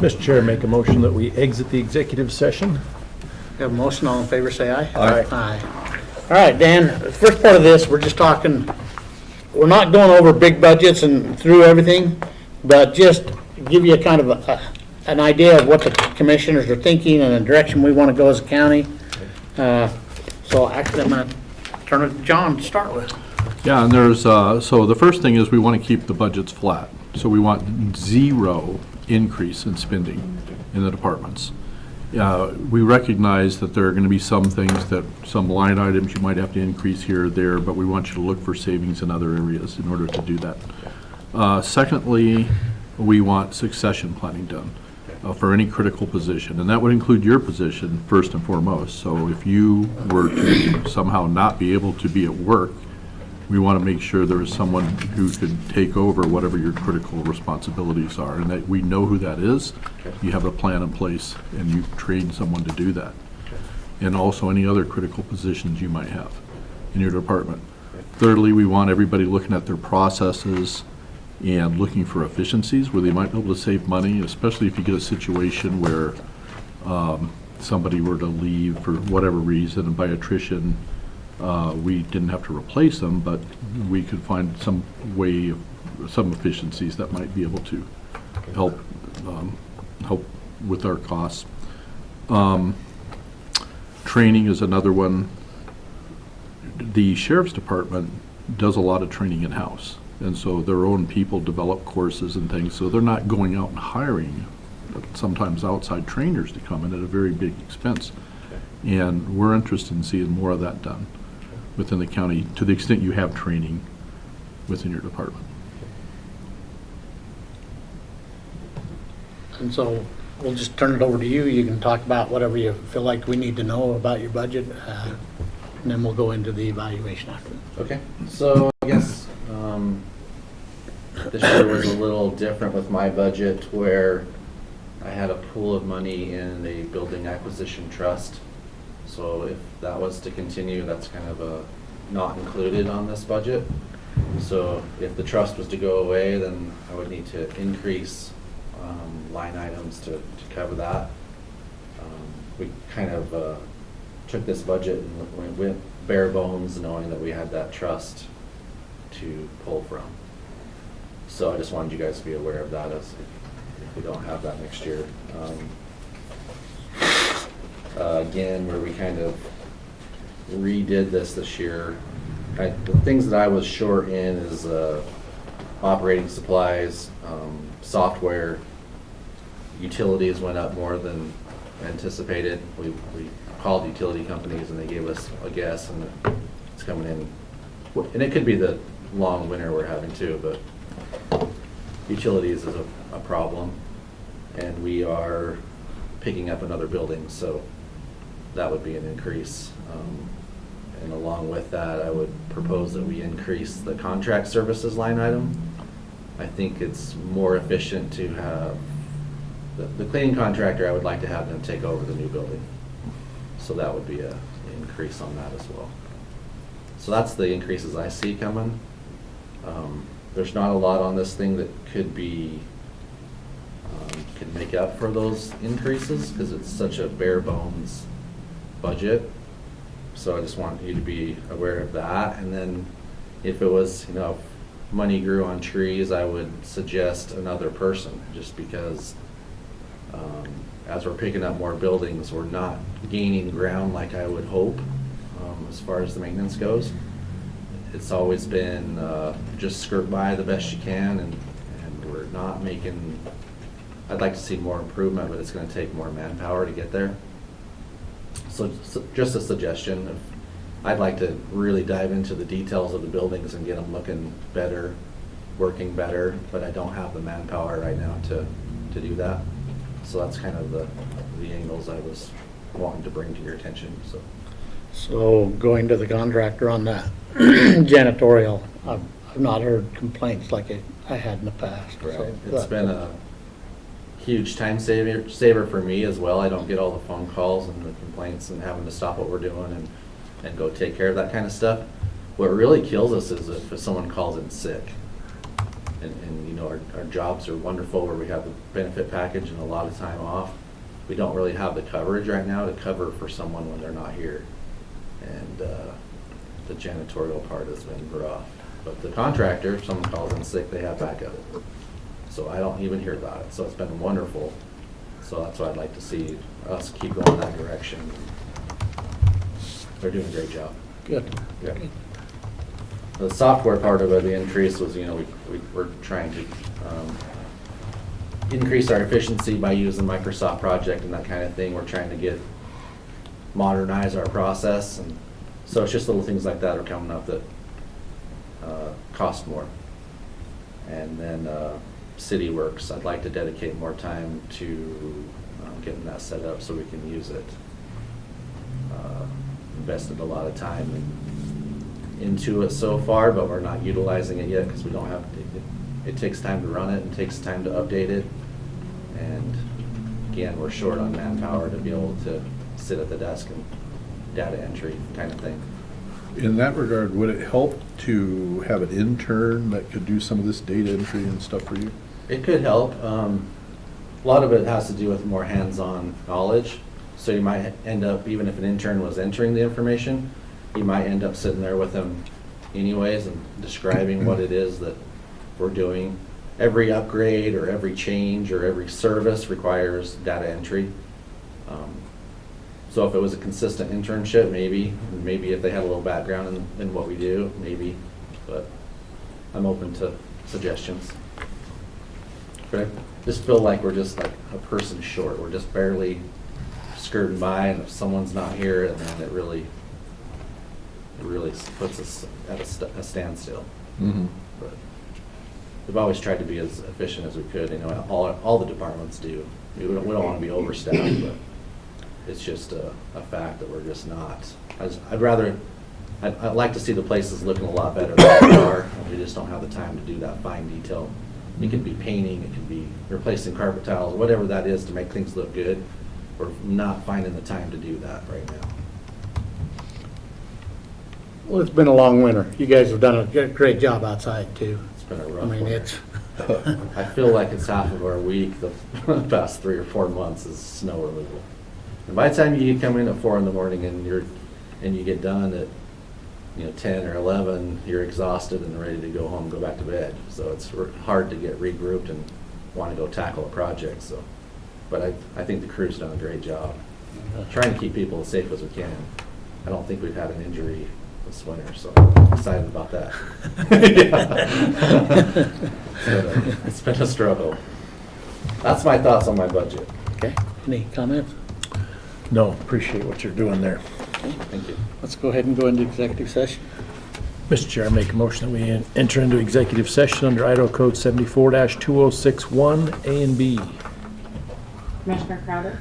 Mr. Chair, make a motion that we exit the executive session. Have a motion, all in favor, say aye. Aye. Aye. All right, Dan, the first part of this, we're just talking, we're not going over big budgets and through everything, but just give you a kind of an idea of what the commissioners are thinking and the direction we want to go as a county. So actually, I'm going to turn it to John to start with. Yeah, and there's, so the first thing is we want to keep the budgets flat. So we want zero increase in spending in the departments. We recognize that there are going to be some things that, some line items you might have to increase here or there, but we want you to look for savings in other areas in order to do that. Secondly, we want succession planning done for any critical position, and that would include your position first and foremost. So if you were to somehow not be able to be at work, we want to make sure there is someone who could take over whatever your critical responsibilities are, and that we know who that is. You have a plan in place, and you train someone to do that. And also any other critical positions you might have in your department. Thirdly, we want everybody looking at their processes and looking for efficiencies where they might be able to save money, especially if you get a situation where somebody were to leave for whatever reason, and by attrition, we didn't have to replace them, but we could find some way of some efficiencies that might be able to help help with our costs. Training is another one. The sheriff's department does a lot of training in-house, and so their own people develop courses and things, so they're not going out and hiring sometimes outside trainers to come in at a very big expense. And we're interested in seeing more of that done within the county, to the extent you have training within your department. And so we'll just turn it over to you. You can talk about whatever you feel like we need to know about your budget, and then we'll go into the evaluation after. Okay, so I guess this year was a little different with my budget, where I had a pool of money in a building acquisition trust. So if that was to continue, that's kind of not included on this budget. So if the trust was to go away, then I would need to increase line items to cover that. We kind of took this budget and went bare bones, knowing that we had that trust to pull from. So I just wanted you guys to be aware of that, as if we don't have that next year. Again, where we kind of redid this year, the things that I was short in is operating supplies, software, utilities went up more than anticipated. We called utility companies and they gave us a guess, and it's coming in, and it could be the long winter we're having too, but utilities is a problem, and we are picking up another building, so that would be an increase. And along with that, I would propose that we increase the contract services line item. I think it's more efficient to have the cleaning contractor. I would like to have them take over the new building, so that would be an increase on that as well. So that's the increases I see coming. There's not a lot on this thing that could be could make up for those increases, because it's such a bare bones budget. So I just want you to be aware of that. And then if it was, if money grew on trees, I would suggest another person, just because as we're picking up more buildings, we're not gaining ground like I would hope as far as the maintenance goes. It's always been just skirt by the best you can, and we're not making, I'd like to see more improvement, but it's going to take more manpower to get there. So just a suggestion. I'd like to really dive into the details of the buildings and get them looking better, working better, but I don't have the manpower right now to do that. So that's kind of the angles I was wanting to bring to your attention. So going to the contractor on that janitorial, I've not heard complaints like I had in the past. Right. So It's been a huge time saver for me as well. I don't get all the phone calls and the complaints and having to stop what we're doing and go take care of that kind of stuff. What really kills us is if someone calls in sick. And you know, our jobs are wonderful where we have the benefit package and a lot of time off. We don't really have the coverage right now to cover for someone when they're not here. And the janitorial part has been rough. But the contractor, if someone calls in sick, they have backup. So I don't even hear about it. So it's been wonderful. So that's why I'd like to see us keep going that direction. They're doing a great job. Good. Yeah. The software part of it, the increase was, you know, we're trying to increase our efficiency by using Microsoft Project and that kind of thing. We're trying to modernize our process, and so it's just little things like that are coming up that cost more. And then City Works, I'd like to dedicate more time to getting that set up so we can use it. Invested a lot of time into it so far, but we're not utilizing it yet because we don't have, it takes time to run it and takes time to update it. And again, we're short on manpower to be able to sit at the desk and data entry kind of thing. In that regard, would it help to have an intern that could do some of this data entry and stuff for you? It could help. A lot of it has to do with more hands-on knowledge. So you might end up, even if an intern was entering the information, you might end up sitting there with them anyways and describing what it is that we're doing. Every upgrade or every change or every service requires data entry. So if it was a consistent internship, maybe if they had a little background in what we do, maybe, but I'm open to suggestions. But I just feel like we're just like a person short. We're just barely skirting by, and if someone's not here, and then it really puts us at a standstill. Mm-hmm. But we've always tried to be as efficient as we could. You know, all the departments do. We don't want to be overstaffed, but it's just a fact that we're just not. I'd like to see the places looking a lot better than they are. We just don't have the time to do that fine detail. It could be painting, it could be replacing carpet tiles, whatever that is to make things look good. We're not finding the time to do that right now. Well, it's been a long winter. You guys have done a great job outside too. It's been a rough I mean, winter. it's, I feel like it's half of our week, the past 3 or 4 months is snow removal. And by the time you come in at 4 in the morning and you get done at 10 or 11, you're exhausted and ready to go home, go back to bed. So it's hard to get regrouped and want to go tackle a project. So, but I think the crew's done a great job trying to keep people as safe as we can. I don't think we've had an injury this winter, so I'm excited about that. So, it's been a struggle. That's my thoughts on my budget. okay. Any comments? No, appreciate what you're doing there. Thank you. Let's go ahead and go into executive session. Mr. Chair, I make a motion that we enter into executive session under Idaho Code 74-2061 A and B. Commissioner Crowder,